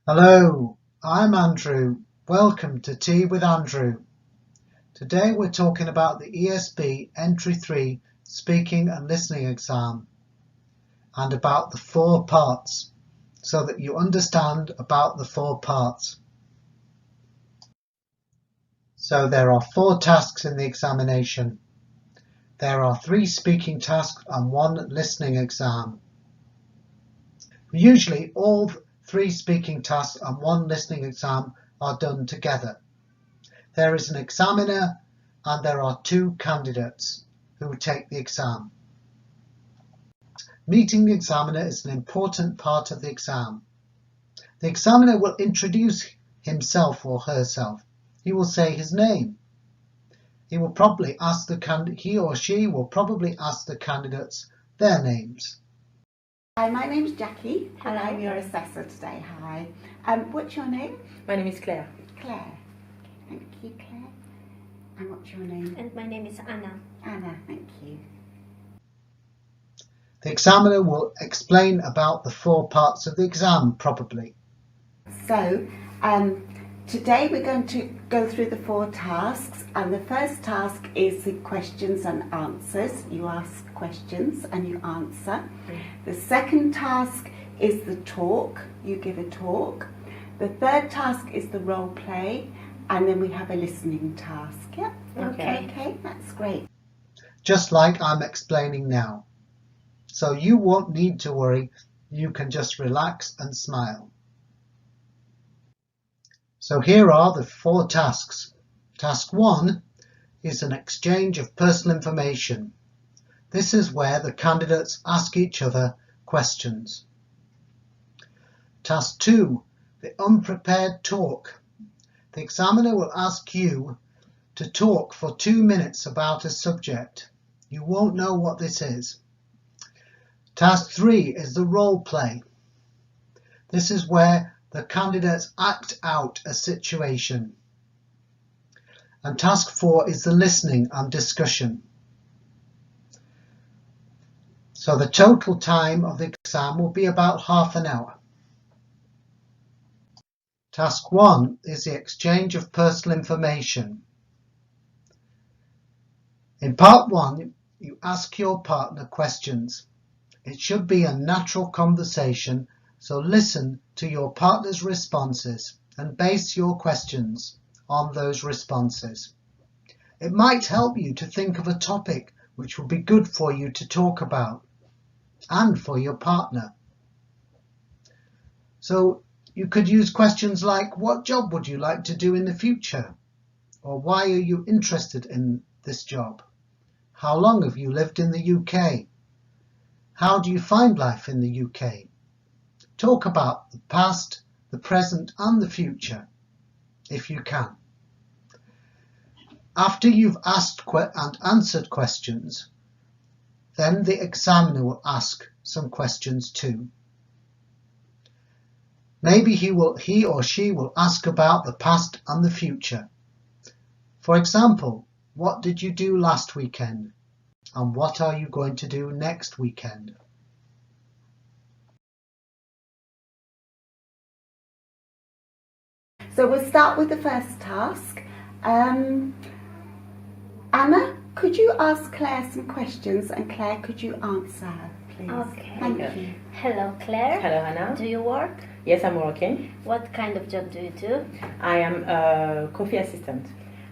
Hello, I'm Andrew. Welcome to Tea with Andrew. Today we're talking about the ESB Entry 3 Speaking and Listening Exam and about the 4 parts so that you understand about the 4 parts. So there are 4 tasks in the examination. There are 3 speaking tasks and 1 listening exam. Usually all 3 speaking tasks and 1 listening exam are done together. There is an examiner and there are 2 candidates who take the exam. Meeting the examiner is an important part of the exam. The examiner will introduce himself or herself. He will say his name. He or she will probably ask the candidates their names. Hi, my name's Jackie and I'm your assessor today. Hi. What's your name? My name is Claire. Claire. Thank you, Claire. And what's your name? And my name is Anna. Anna, thank you. The examiner will explain about the 4 parts of the exam probably. So, today we're going to go through the 4 tasks, and the first task is the questions and answers. You ask questions and you answer. The second task is the talk. You give a talk. The third task is the role play, and then we have a listening task. Yeah? Okay, that's great. Just like I'm explaining now. So you won't need to worry, you can just relax and smile. So here are the 4 tasks. Task 1 is an exchange of personal information. This is where the candidates ask each other questions. Task 2, the unprepared talk. The examiner will ask you to talk for 2 minutes about a subject. You won't know what this is. Task 3 is the role play. This is where the candidates act out a situation. And task 4 is the listening and discussion. So the total time of the exam will be about half an hour. Task 1 is the exchange of personal information. In part 1, you ask your partner questions. It should be a natural conversation, so listen to your partner's responses and base your questions on those responses. It might help you to think of a topic which will be good for you to talk about and for your partner. So you could use questions like, what job would you like to do in the future? Or why are you interested in this job? How long have you lived in the UK? How do you find life in the UK? Talk about the past, the present and the future, if you can. After you've asked and answered questions, then the examiner will ask some questions too. Maybe he or she will ask about the past and the future. For example, what did you do last weekend? And what are you going to do next weekend? So we'll start with the first task. Anna, could you ask Claire some questions, and Claire, could you answer her, please? Okay. Thank you. Hello, Claire. Hello, Anna. Do you work? Yes, I'm working. What kind of job do you do? I am a coffee assistant.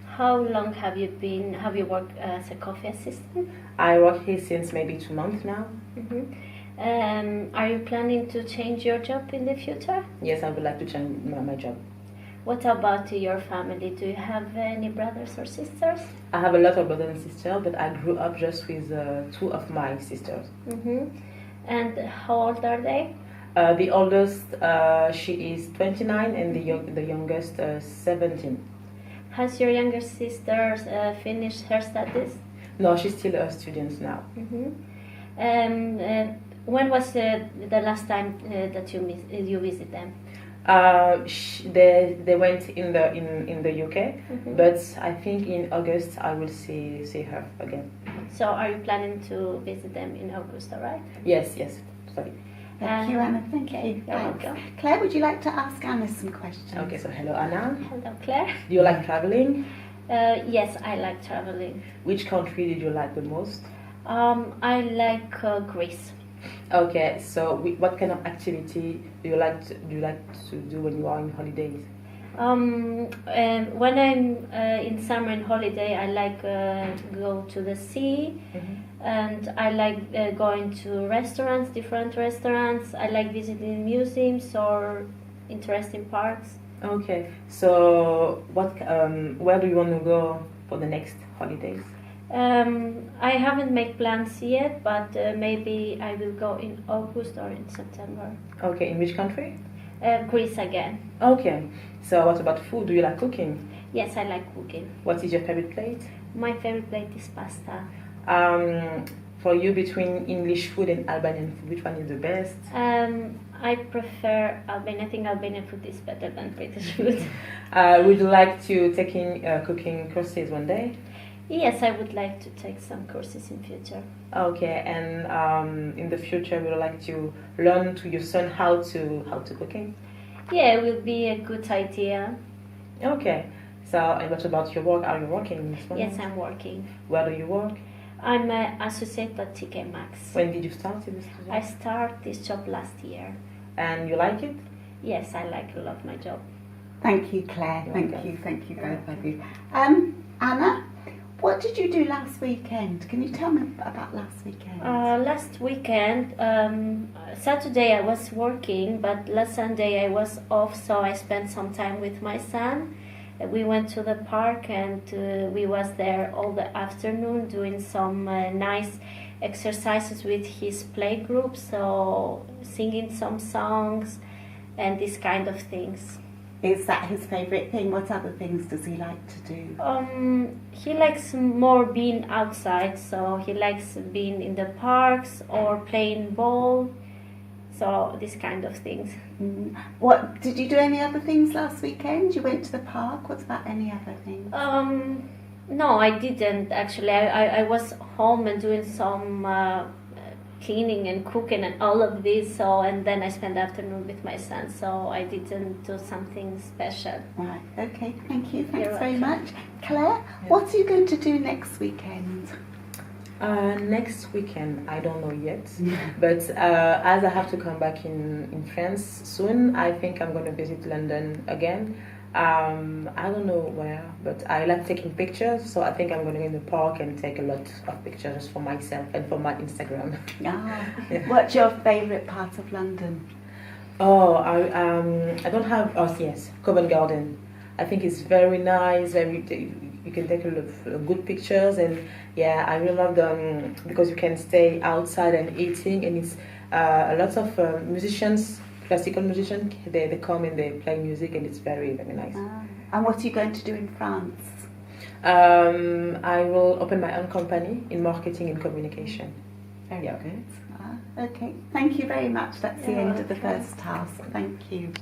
How long have you worked as a coffee assistant? I work here since maybe 2 months now. Are you planning to change your job in the future? Yes, I would like to change my job. What about your family? Do you have any brothers or sisters? I have a lot of brothers and sisters, but I grew up just with 2 of my sisters. And how old are they? The oldest, she is 29, and the youngest, 17. Has your younger sister finished her studies? No, she's still a student now. When was the last time that you visit them? They went in the UK, but I think in August I will see her again. So are you planning to visit them in August, all right? Yes, sorry. Thank you, Anna. Thank Okay, you. you're Thanks. welcome. Claire, would you like to ask Anna some questions? Okay, so hello Anna. Hello, Claire. Do you like traveling? Yes, I like traveling. Which country did you like the most? I like Greece. Okay, so what kind of activity do you like to do when you are on holidays? When I'm in summer and holiday, I like go to the sea, and I like going to restaurants, different restaurants. I like visiting museums or interesting parks. Okay, so where do you want to go for the next holidays? I haven't made plans yet, but maybe I will go in August or in September. Okay, in which country? Greece again. Okay, so what about food? Do you like cooking? Yes, I like cooking. What is your favorite plate? My favorite plate is pasta. For you, between English food and Albanian food, which one is the best? I prefer Albanian. I think Albanian food is better than British food. Would you like to take in cooking courses one day? Yes, I would like to take some courses in future. Okay, and in the future, would you like to learn to your son how to cooking? Yeah, it will be a good idea. Okay, so and what about your work? Are you working in this moment? Yes, I'm working. Where do you work? I'm an associate at TK Maxx. When did you start in this job? I started this job last year. And you like it? Yes, I like a lot my job. Thank you, Claire. Thank Okay. you. Thank you, both of you. Anna, what did you do last weekend? Can you tell me about last weekend? Last weekend, Saturday I was working, but last Sunday I was off, so I spent some time with my son. We went to the park and we was there all the afternoon doing some nice exercises with his play group, so singing some songs and this kind of things. Is that his favourite thing? What other things does he like to do? He likes more being outside, so he likes being in the parks or playing ball, so this kind of things. What did you do? Any other things last weekend? You went to the park. What about any other things? No, I didn't actually. I was home and doing some cleaning and cooking and all of this. So and then I spent the afternoon with my son. So I didn't do something special. Right. Okay. Thank you. Thanks You're very welcome. much, Claire. What are you going to do next weekend? Next weekend, I don't know yet, but as I have to come back in France soon, I think I'm going to visit London again. I don't know where, but I like taking pictures, so I think I'm going to go in the park and take a lot of pictures for myself and for my Instagram. Yeah. What's your favourite part of London? Oh, I don't have. Oh yes, Covent Garden. I think it's very nice. You can take a lot of good pictures, and yeah, I really love them because you can stay outside and eating, and it's a lot of musicians, classical musicians. They come and they play music, and it's very very nice. And what are you going to do in France? I will open my own company in marketing and communication. Very good. Okay, thank you very much. That's the end of the first task. Thank you.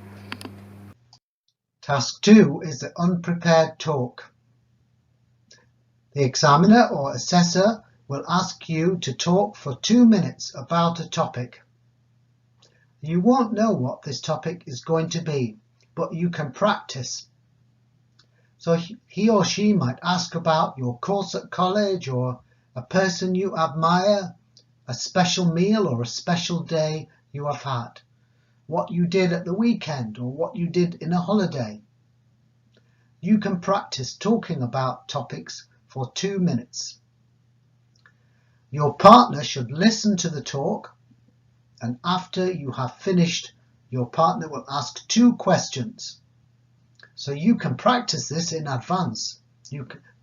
Task 2 is the unprepared talk. The examiner or assessor will ask you to talk for 2 minutes about a topic. You won't know what this topic is going to be, but you can practice. So he or she might ask about your course at college, or a person you admire, a special meal or a special day you have had, what you did at the weekend or what you did in a holiday. You can practice talking about topics for 2 minutes. Your partner should listen to the talk, and after you have finished, your partner will ask 2 questions. So you can practice this in advance.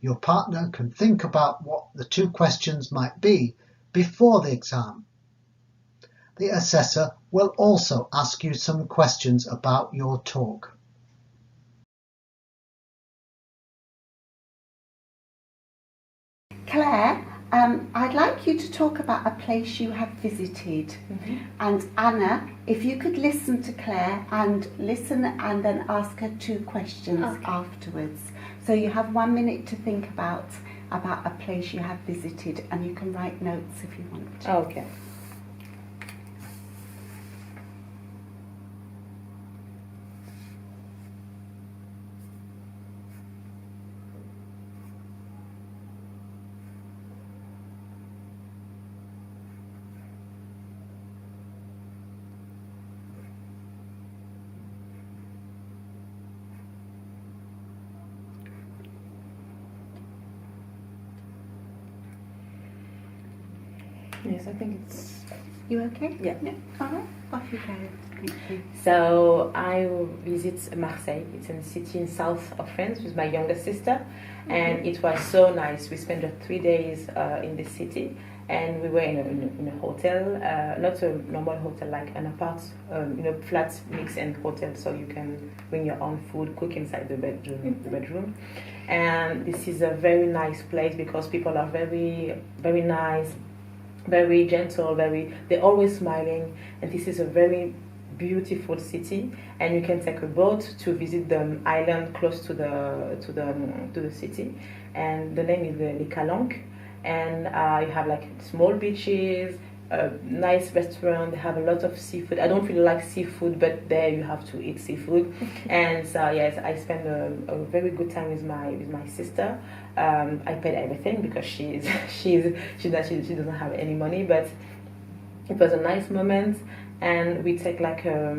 Your partner can think about what the 2 questions might be before the exam. The assessor will also ask you some questions about your talk. Claire, I'd like you to talk about a place you have visited. And Anna, if you could listen to Claire and listen and then ask her 2 questions afterwards. So you have 1 minute to think about a place you have visited, and you can write notes if you want to. Okay. Yes, I think it's. You okay? Yeah. All right. Off you go. Thank you. So I visit Marseille. It's a city in south of France with my younger sister, and it was so nice. We spent 3 days in the city, and we were in a hotel, not a normal hotel, like an flat mix and hotel, so you can bring your own food, cook inside the bedroom. And this is a very nice place because people are very, very nice, very gentle, they're always smiling, and this is a very beautiful city, and you can take a boat to visit the island close to the city, and the name is the Calanques, and you have like small beaches, a nice restaurant. They have a lot of seafood. I don't really like seafood, but there you have to eat seafood. And so yes, I spent a very good time with my sister. I paid everything because she doesn't have any money, but it was a nice moment. And we take like a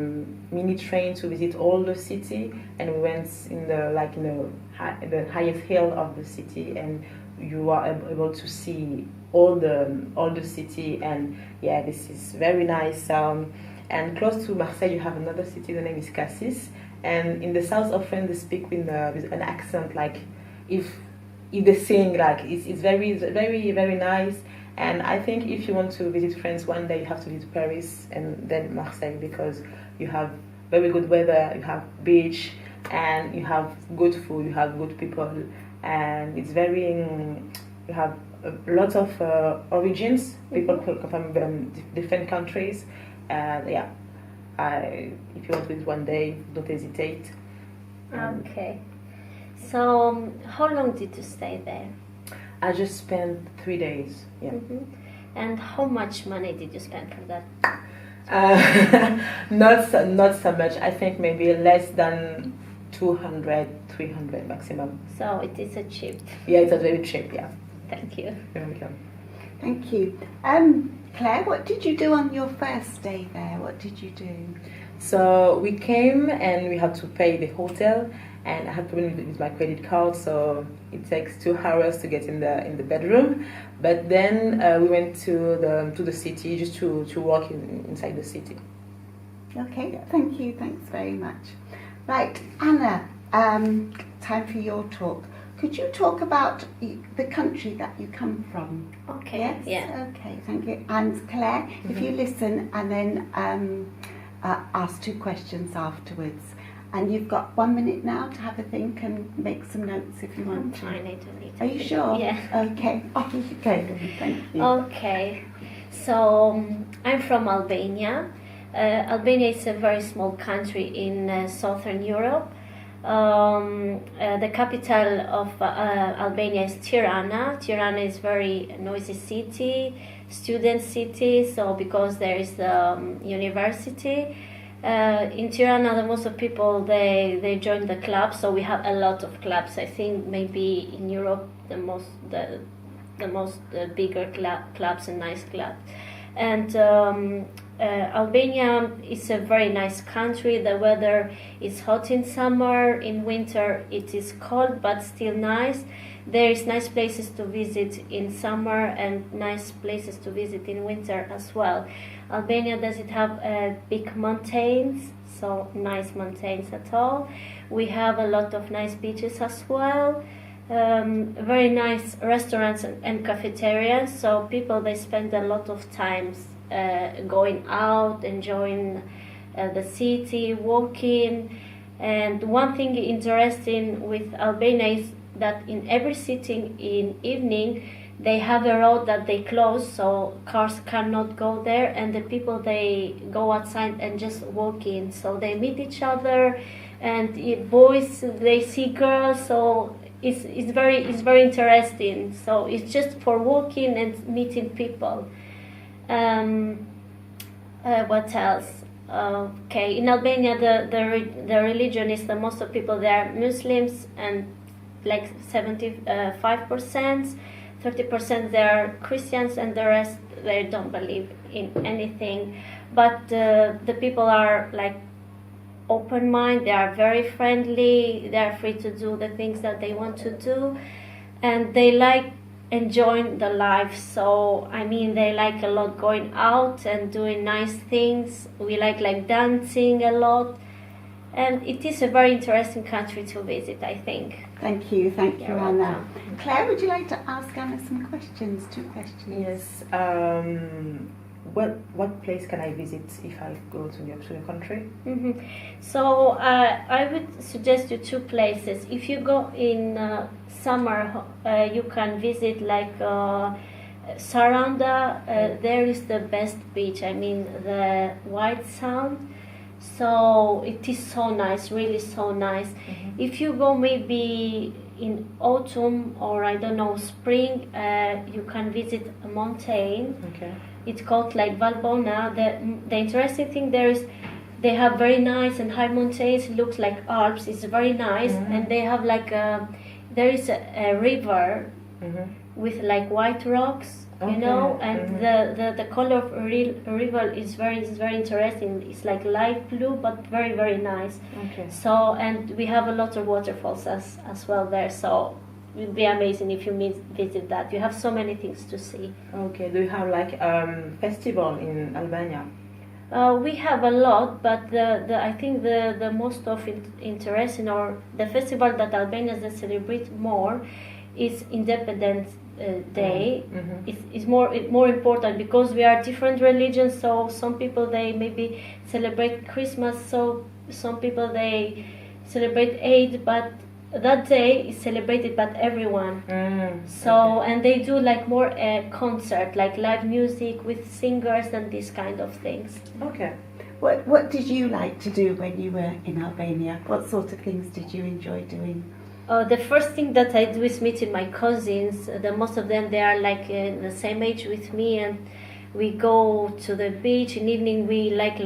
mini train to visit all the city, and we went in the highest hill of the city, and you are able to see all the city, and yeah, this is very nice. And close to Marseille, you have another city. The name is Cassis, and in the south of France, they speak with an accent, like if they sing, like it's very very very nice. And I think if you want to visit France one day, you have to visit Paris and then Marseille, because you have very good weather, you have beach, and you have good food, you have good people, and it's very you have a lot of origins. People come from different countries, and yeah, if you want to visit one day, don't hesitate. Okay. So, how long did you stay there? I just spent 3 days. Yeah. And how much money did you spend for that? Not so much. I think maybe less than 200, 300 maximum. So it is a cheap. Yeah, it was very cheap. Yeah. Thank you. You're welcome. Thank you. Claire, what did you do on your first day there? What did you do? So we came and we had to pay the hotel, and I had problem with my credit card, so it takes 2 hours to get in the bedroom. But then we went to the city just to walk inside the city. Okay, thank you. Thanks very much. Right, Anna, time for your talk. Could you talk about the country that you come from? Okay. Yes? Yeah. Okay, thank you. And Claire, if you listen and then ask 2 questions afterwards. And you've got 1 minute now to have a think and make some notes if you want to. I need to read. Are you sure? Yeah. Okay. Off you go. Thank you. Okay. So I'm from Albania. Albania is a very small country in southern Europe. The capital of Albania is Tirana. Tirana is very noisy city, student city. So because there is the university. In Tirana, the most of people they join the clubs, so we have a lot of clubs. I think maybe in Europe the bigger clubs and nice clubs. And Albania is a very nice country. The weather is hot in summer. In winter it is cold, but still nice. There is nice places to visit in summer and nice places to visit in winter as well. Albania doesn't have big mountains, so nice mountains at all. We have a lot of nice beaches as well. Very nice restaurants and cafeterias, so people they spend a lot of times going out, enjoying the city, walking. And one thing interesting with Albania is that in every city in evening they have a road that they close, so cars cannot go there, and the people they go outside and just walk in, so they meet each other, and boys they see girls, so it's very interesting. So it's just for walking and meeting people. What else? Okay, in Albania the religion is the most of people there are Muslims, and like 75%. 30% they are Christians, and the rest they don't believe in anything. But the people are like open mind. They are very friendly. They are free to do the things that they want to do, and they like enjoying the life. So I mean, they like a lot going out and doing nice things. We like dancing a lot, and it is a very interesting country to visit, I think. Thank you, You're Anna. welcome. Claire, would you like to ask Anna some questions? 2 questions. Yes. What place can I visit if I go to your country? So I would suggest you 2 places. If you go in summer, you can visit like Saranda. There is the best beach. I mean, the White Sand. So it is so nice, really so nice. If you go maybe in autumn or I don't know, spring, you can visit a mountain. Okay. It's called like Valbona. The interesting thing there is they have very nice and high mountains. It looks like Alps. It's very nice, and they have like there is a river with like white rocks, you know, and the color of a river is very interesting. It's like light blue, but very, very nice. Okay. So, and we have a lot of waterfalls as well there. So it would be amazing if you visit that. You have so many things to see. Okay. Do you have like festival in Albania? We have a lot, but I think the most of interesting or the festival that Albanians celebrate more is Independence Day. It's more important because we are different religions. So some people they maybe celebrate Christmas. So some people they celebrate Eid, but that day is celebrated by everyone. So and they do like more concert, like live music with singers and these kind of things. Okay. What did you like to do when you were in Albania? What sort of things did you enjoy doing? The first thing that I do is meeting my cousins. Most of them they are like the same age with me, and we go to the beach. In the evening we like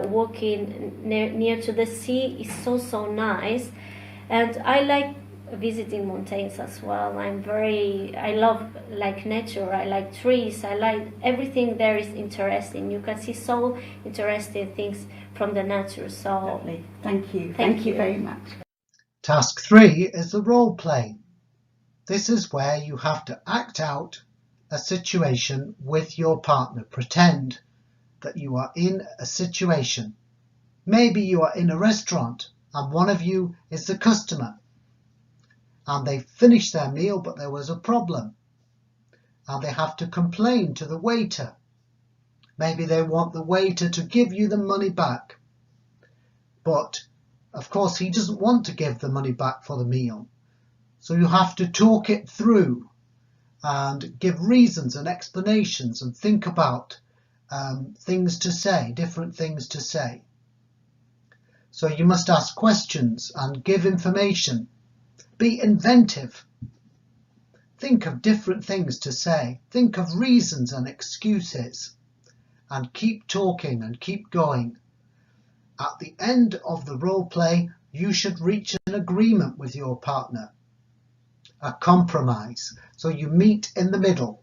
walking near to the sea. It's so nice, and I like visiting mountains as well. I love like nature. I like trees. I like everything there is interesting. You can see so interesting things from the nature. So Lovely. Thank you. Thank you very much. Task 3 is the role play. This is where you have to act out a situation with your partner. Pretend that you are in a situation. Maybe you are in a restaurant and one of you is the customer and they finished their meal but there was a problem and they have to complain to the waiter. Maybe they want the waiter to give you the money back, but of course he doesn't want to give the money back for the meal. So you have to talk it through and give reasons and explanations and think about things to say, different things to say. So you must ask questions and give information. Be inventive. Think of different things to say. Think of reasons and excuses. And keep talking and keep going. At the end of the role play, you should reach an agreement with your partner. A compromise. So you meet in the middle.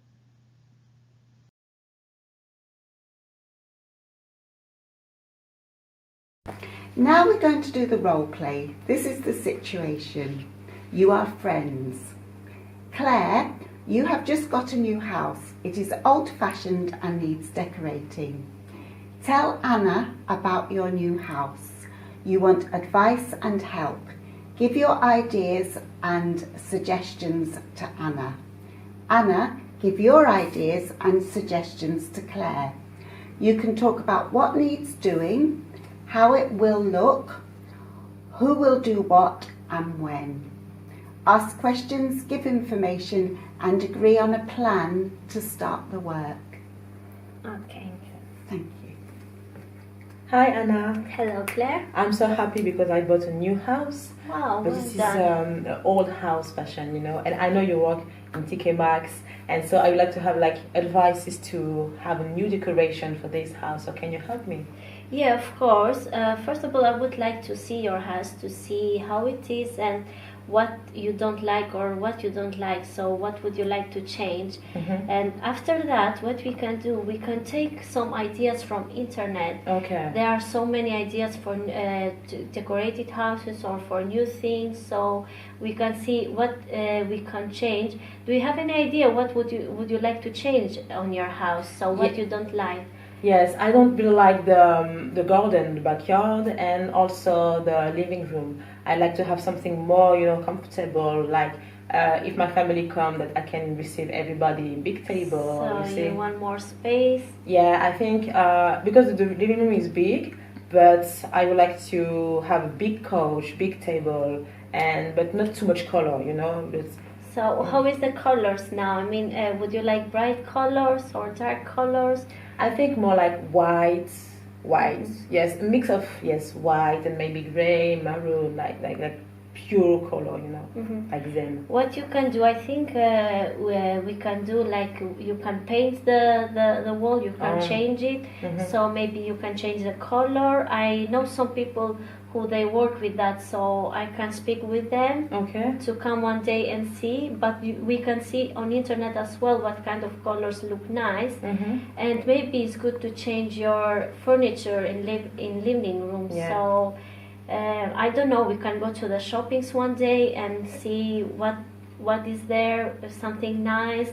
Now we're going to do the role play. This is the situation. You are friends. Claire, you have just got a new house. It is old-fashioned and needs decorating. Tell Anna about your new house. You want advice and help. Give your ideas and suggestions to Anna. Anna, give your ideas and suggestions to Claire. You can talk about what needs doing, how it will look, who will do what and when. Ask questions, give information and agree on a plan to start the work. okay. Thank you. Hi Anna. Hello, Claire. I'm so happy because I bought a new house. Wow, But well this is done. an old house fashion, you know, and I know you work in TK Maxx, and so I would like to have like advices to have a new decoration for this house. So can you help me? Yeah, of course. First of all, I would like to see your house to see how it is and what you don't like or what you don't like. So, what would you like to change? And after that, what we can do, we can take some ideas from internet. Okay. There are so many ideas for decorated houses or for new things. So we can see what we can change. Do you have any idea what would you like to change on your house? So what you don't like? Yes, I don't really like the garden, the backyard, and also the living room. I like to have something more, comfortable. Like if my family come, that I can receive everybody in big table. So you want more space? Yeah, I think because the living room is big, but I would like to have a big couch, big table, but not too much color. So how is the colors now? I mean, would you like bright colors or dark colors? I think more like white. Yes, a mix of white and maybe gray, maroon, like pure color, like them. What you can do, I think, we can do like you can paint the wall, you can change it. So maybe you can change the color. I know some people who they work with that, so I can speak with them to come one day and see. But we can see on internet as well what kind of colors look nice, and maybe it's good to change your furniture in living room. Yeah. So I don't know. We can go to the shoppings one day and see what is there, something nice.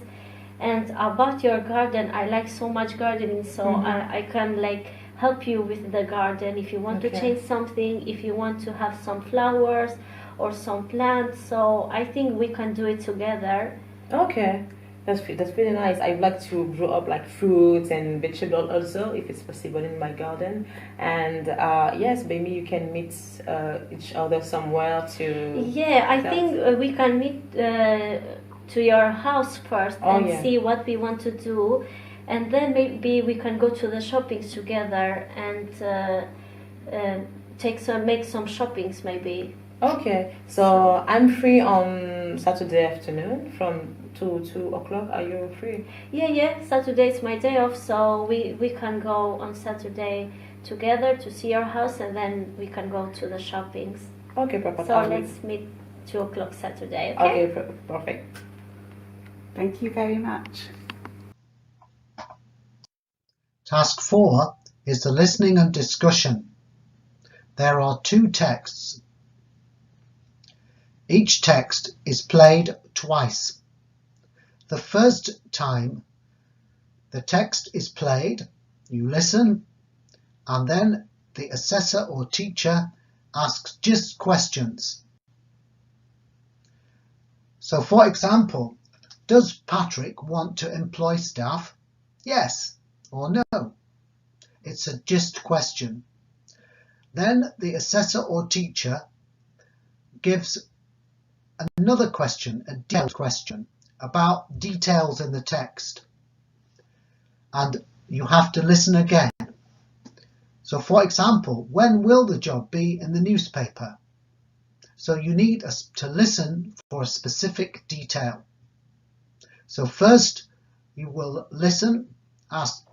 And about your garden, I like so much gardening, so I can like help you with the garden if you want to change something, if you want to have some flowers or some plants. So I think we can do it together. Okay, that's really nice. I'd like to grow up like fruits and vegetables also, if it's possible, in my garden. And yes, maybe you can meet each other somewhere to. Yeah, I think we can meet to your house first and see what we want to do. And then maybe we can go to the shoppings together and make some shoppings maybe. Okay, so I'm free on Saturday afternoon from 2 o'clock. Are you free? Yeah. Saturday is my day off, so we can go on Saturday together to see your house, and then we can go to the shoppings. Okay, perfect. So let's meet 2 o'clock Saturday. Okay. Okay, perfect. Thank you very much. Task 4 is the listening and discussion. There are 2 texts. Each text is played twice. The first time the text is played, you listen, and then the assessor or teacher asks just questions. So, for example, does Patrick want to employ staff? Yes or no? It's a just question. Then the assessor or teacher gives another question, a detailed question about details in the text, and you have to listen again. So, for example, when will the job be in the newspaper? So you need to listen for a specific detail. So first you will listen,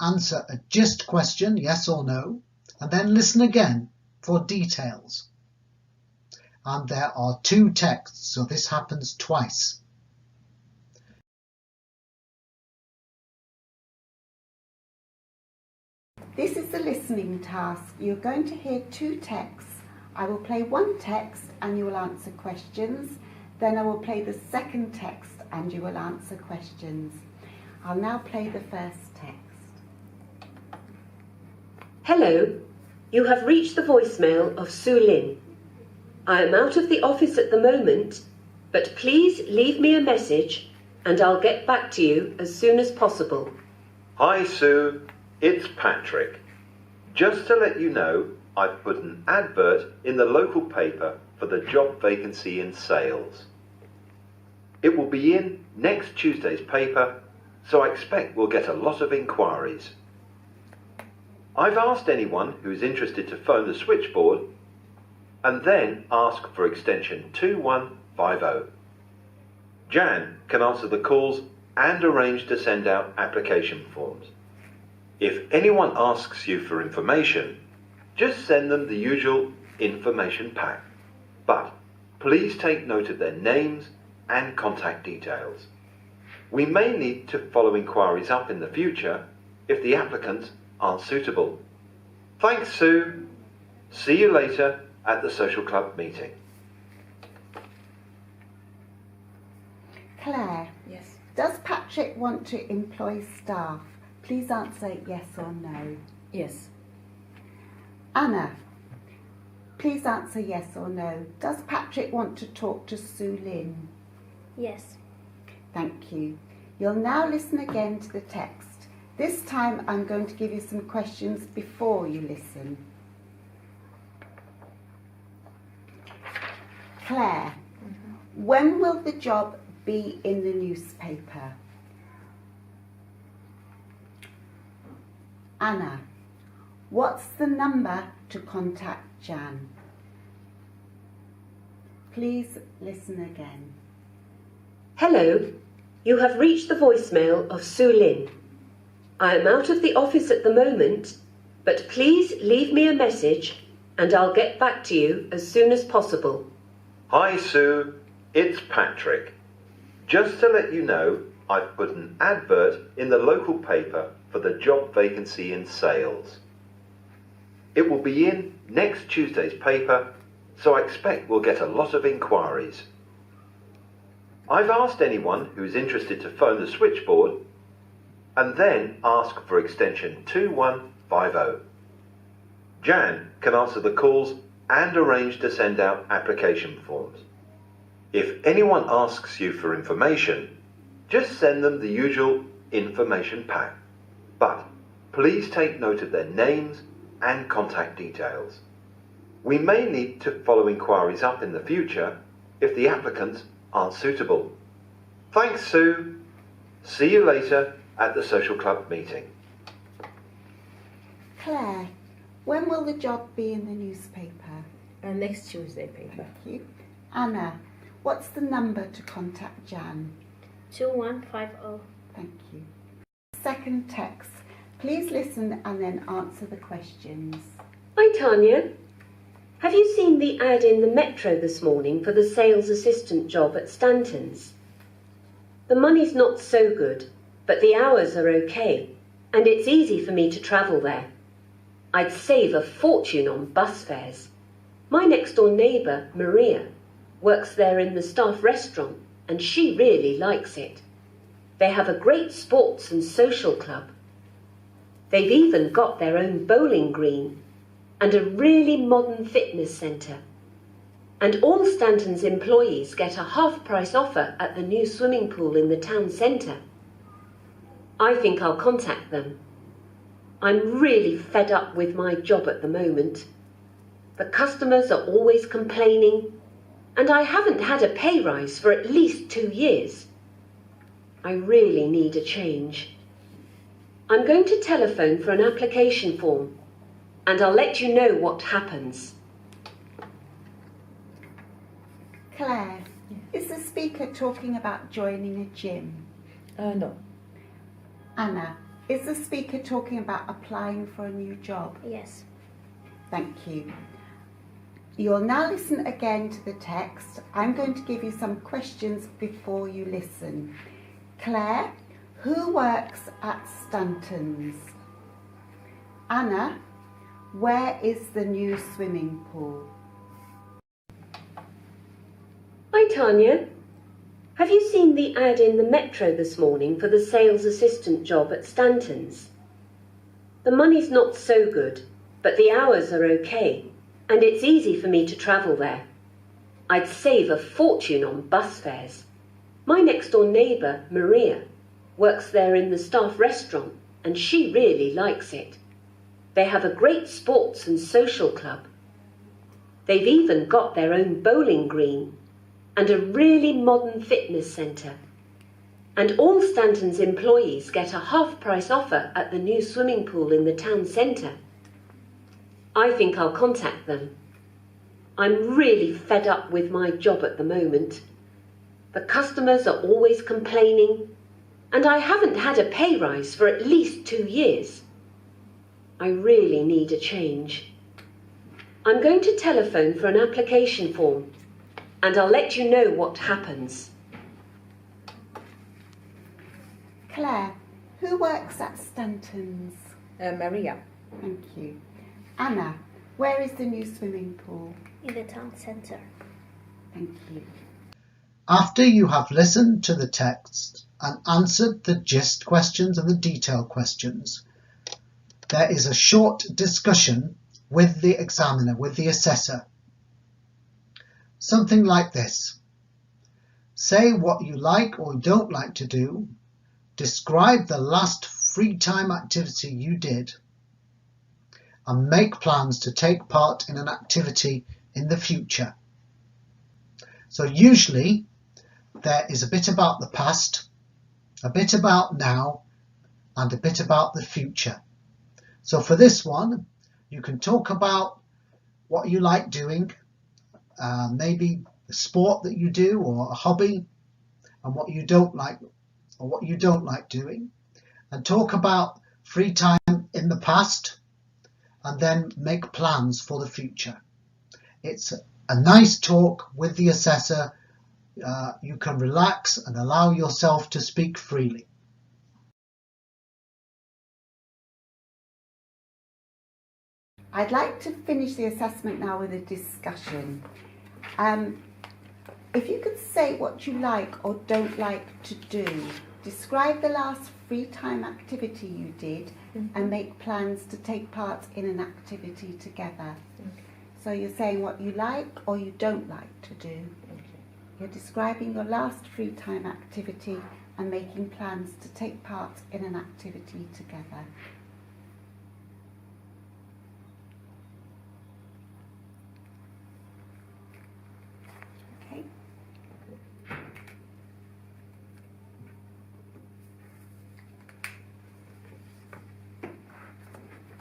answer a just question, yes or no, and then listen again for details. And there are 2 texts, so this happens twice. This is the listening task. You're going to hear 2 texts. I will play one text and you will answer questions. Then I will play the second text and you will answer questions. I'll now play the first text. Hello, you have reached the voicemail of Su Lin. I am out of the office at the moment, but please leave me a message and I'll get back to you as soon as possible. Hi Sue, it's Patrick. Just to let you know, I've put an advert in the local paper for the job vacancy in sales. It will be in next Tuesday's paper, so I expect we'll get a lot of inquiries. I've asked anyone who's interested to phone the switchboard and then ask for extension 2150. Jan can answer the calls and arrange to send out application forms. If anyone asks you for information, just send them the usual information pack. But please take note of their names and contact details. We may need to follow inquiries up in the future if the applicants aren't suitable. Thanks, Sue. See you later at the social club meeting. Claire, Yes. does Patrick want to employ staff? Please answer yes or no. Yes. Anna, please answer yes or no. Does Patrick want to talk to Sue Lynn? Yes. Thank you. You'll now listen again to the text. This time I'm going to give you some questions before you listen. Claire, when will the job be in the newspaper? Anna, what's the number to contact Jan? Please listen again. Hello, you have reached the voicemail of Sue Lynn. I am out of the office at the moment, but please leave me a message and I'll get back to you as soon as possible. Hi, Sue. It's Patrick. Just to let you know, I've put an advert in the local paper for the job vacancy in sales. It will be in next Tuesday's paper, so I expect we'll get a lot of inquiries. I've asked anyone who's interested to phone the switchboard and then ask for extension 2150. Jan can answer the calls and arrange to send out application forms. If anyone asks you for information, just send them the usual information pack. But please take note of their names and contact details. We may need to follow inquiries up in the future if the applicants aren't suitable. Thanks, Sue. See you later at the social club meeting. Claire, when will the job be in the newspaper? Next Tuesday paper. Thank you. Anna, what's the number to contact Jan? 2150. Thank you. Second text. Please listen and then answer the questions. Hi, Tanya. Have you seen the ad in the Metro this morning for the sales assistant job at Stanton's? The money's not so good, but the hours are okay, and it's easy for me to travel there. I'd save a fortune on bus fares. My next-door neighbour, Maria, works there in the staff restaurant, and she really likes it. They have a great sports and social club. They've even got their own bowling green and a really modern fitness centre. And all Stanton's employees get a half-price offer at the new swimming pool in the town centre. I think I'll contact them. I'm really fed up with my job at the moment. The customers are always complaining, and I haven't had a pay rise for at least 2 years. I really need a change. I'm going to telephone for an application form, and I'll let you know what happens. Claire, is the speaker talking about joining a gym? No. Anna, is the speaker talking about applying for a new job? Yes. Thank you. You'll now listen again to the text. I'm going to give you some questions before you listen. Claire, who works at Stanton's? Anna, where is the new swimming pool? Hi, Tanya. Have you seen the ad in the Metro this morning for the sales assistant job at Stanton's? The money's not so good, but the hours are okay, and it's easy for me to travel there. I'd save a fortune on bus fares. My next-door neighbour, Maria, works there in the staff restaurant, and she really likes it. They have a great sports and social club. They've even got their own bowling green and a really modern fitness centre. And all Stanton's employees get a half-price offer at the new swimming pool in the town centre. I think I'll contact them. I'm really fed up with my job at the moment. The customers are always complaining, and I haven't had a pay rise for at least 2 years. I really need a change. I'm going to telephone for an application form, and I'll let you know what happens. Claire, who works at Stanton's? Maria. Thank you. Anna, where is the new swimming pool? In the town centre. Thank you. After you have listened to the text and answered the gist questions and the detail questions, there is a short discussion with the examiner, with the assessor. Something like this. Say what you like or don't like to do. Describe the last free time activity you did. And make plans to take part in an activity in the future. So usually there is a bit about the past, a bit about now, and a bit about the future. So for this one, you can talk about what you like doing, maybe the sport that you do or a hobby, and what you don't like or what you don't like doing, and talk about free time in the past, and then make plans for the future. It's a nice talk with the assessor. You can relax and allow yourself to speak freely. I'd like to finish the assessment now with a discussion. If you could say what you like or don't like to do, describe the last free time activity you did, and make plans to take part in an activity together. So you're saying what you like or you don't like to do. You're describing your last free time activity and making plans to take part in an activity together. Okay.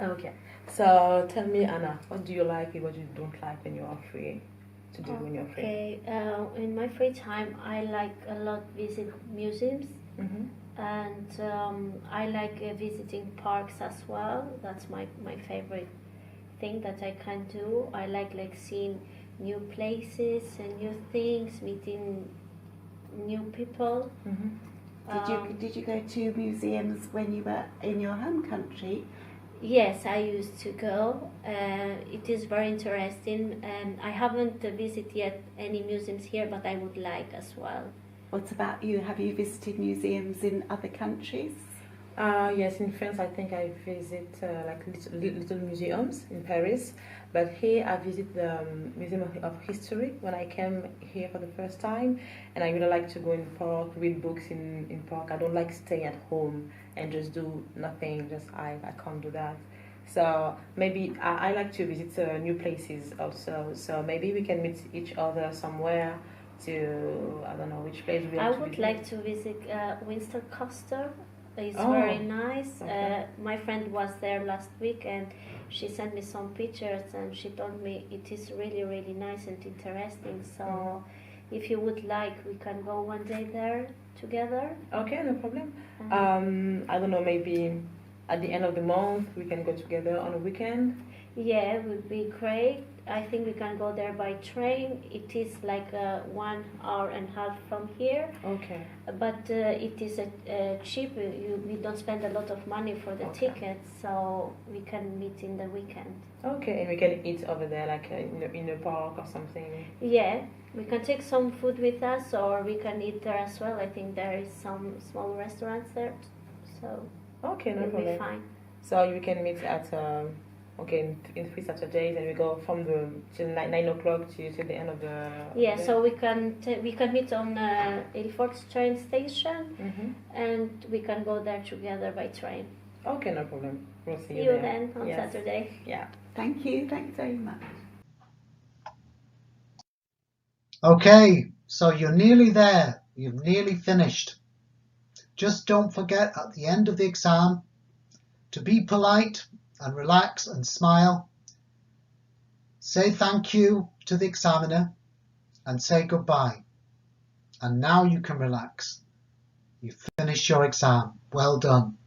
Okay. So tell me, Anna, what do you like and what you don't like when you are free to do when you're free? Okay, in my free time, I like a lot visit museums, and I like visiting parks as well. That's my favorite thing that I can do. I like seeing new places and new things, meeting new people. Did you go to museums when you were in your home country? Yes, I used to go. It is very interesting, and I haven't visited yet any museums here, but I would like as well. What about you? Have you visited museums in other countries? Yes, in France I think I visit little museums in Paris, but here I visit the Museum of History when I came here for the first time, and I really like to go in park, read books in park. I don't like stay at home and just do nothing, I can't do that. So maybe I like to visit new places also, so maybe we can meet each other somewhere to, I don't know which place we I want to would visit. like to visit Windsor Castle. It's Oh, very nice. okay. My friend was there last week and she sent me some pictures and she told me it is really, really nice and interesting. So if you would like, we can go one day there together. Okay, no problem. I don't know, maybe at the end of the month we can go together on a weekend. Yeah, it would be great. I think we can go there by train. It is like 1 hour and a half from here. Okay. But it is cheap. We don't spend a lot of money for the tickets, so we can meet in the weekend. Okay, and we can eat over there, in a park or something. Yeah, we can take some food with us, or we can eat there as well. I think there is some small restaurants there, so Okay, no it'll be problem. fine. So we can meet at in 3 Saturdays, and we go from till 9 o'clock to the end of the. Yeah, day. so we can meet on Ilford train station, and we can go there together by train. Okay, no problem. We'll see See you you there. then on Yes. Saturday. Yeah. Thank you very much. Okay, so you're nearly there. You've nearly finished. Just don't forget at the end of the exam to be polite and relax and smile. Say thank you to the examiner and say goodbye. And now you can relax. You've finished your exam. Well done.